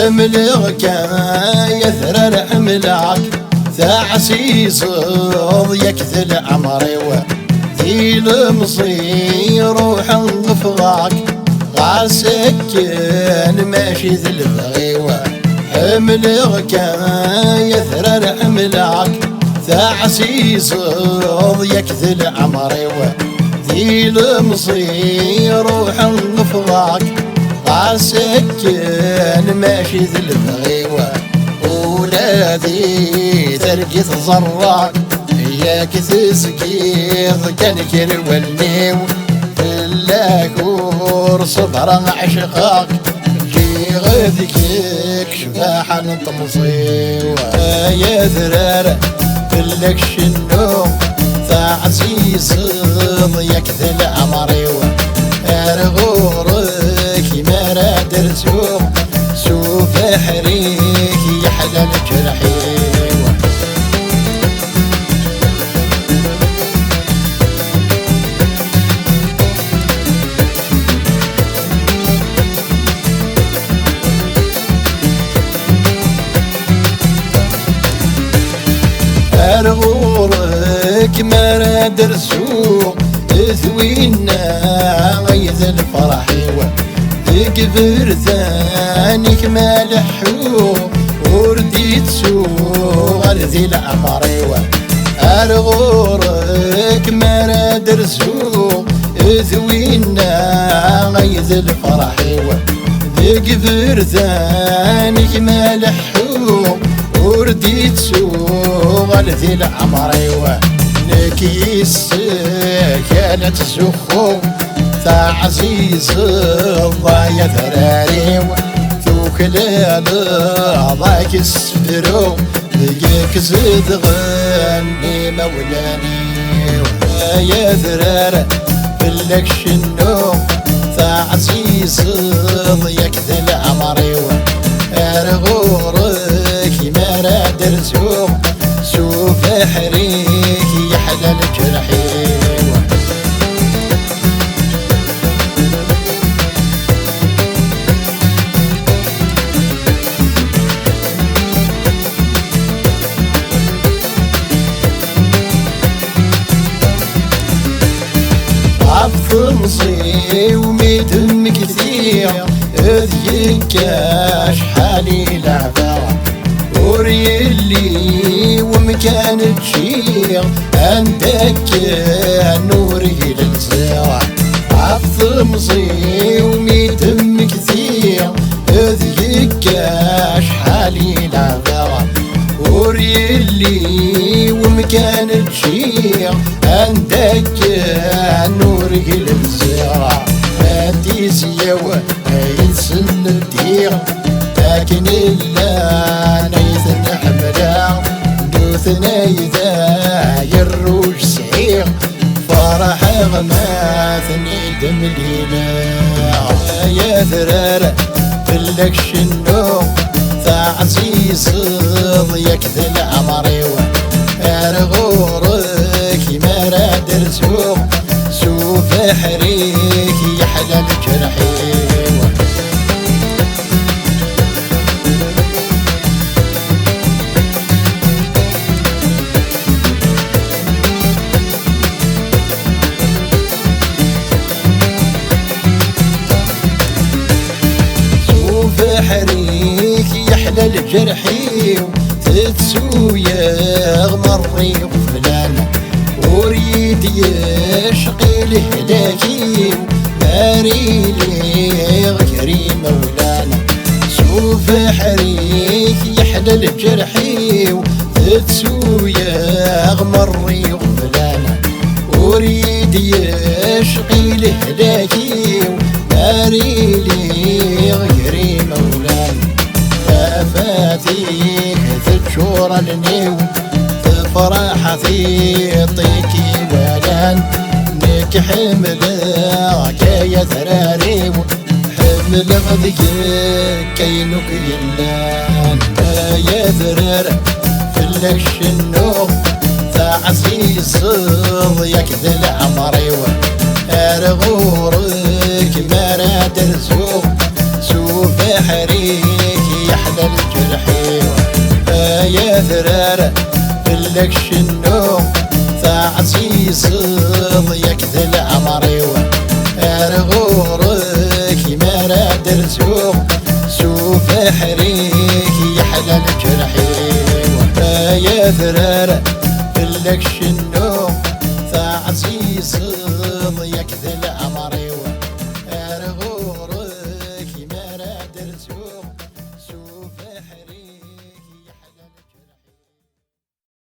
حملك يثرر حملك تعسيس يكثل عمري وذي المصير روح انغفغاك غاسكن ماشي ذي البغيوة حملك يثرر حملك تعسيس يكثل عمري وذي المصير روح انغفغاك غاسكن ماشي ذي البغيوة ولادي ترقيت زراك ياك تسقيض كان كيرولنيو فلاكور صبر عشقاك جي غدكيك شباحة نطمصيوة يا ذرارة فلك شنو تعسيس يكثل عمريوة ارغورك ما راد رسوم سوف حريك يحلى الجرحيوة ارغورك ما راد رسوم ثوينا غيث الفرحيوة تكبر ثانيك مالحو ورديت سوغ ذي العمريوة ارغورك ما راد رسوم ثوينا غيث الفرحيوة تكبر ثانيك مالحو ورديت سوغ ذي العمريوة نكيس كانت زخو تعزيز الضايا ثراريو توكلال ضايك السفرو لقيك زيد غني مولاني يا ذرارة فلك شنو تعزيز ضياك ذي العمريو ارغورك ما راد رسوم سوف حريك يحلى الجرحيوة عفصي وميدم كثير ذيكاش حالي لعبارة وريلي ومكان تشير عندك نوري للزرع عفصي وميدم كثير ذيكاش حالي لعبارة وريلي ومكان تشير عندك نوري للزرع هاتي زيوة يسن الدير لكن إلا نيثن حملا نوثنا إذا يروج سعير فرح غماثني دم الهلال يا ذرارة فلك شنو تعزيز ضياك ذي العمريوة ارغورك ما راد رسوم سوف حريك يحلى الجرحيوة سوف حريك يحلى الجرحيوة تتسويا غمري وفلانة وريد يشقي الهلاكي ماريلي غيري مولانا سوف حريك يحلى الجرحي وتسويا غمري وفلانة وريد يشقي الهلاكي ماريلي غيري مولانا فاتيك تشور النيو فرحة في طيكي ولان نك حملك يا ثراري حمل غذيك كينك يلان يا ثرار فلك شنو تعزيز ضياك ذي العمري ارغورك ما راد رزوق سوف حريك يحلى الجرحي يا ثرارة بلك شنو تعسيس ضيك ذا العمري ارغورك ما راد رزوق سوف حريك يحلى الجرحي يا ثرارة بلك شنو تعسيس ضيك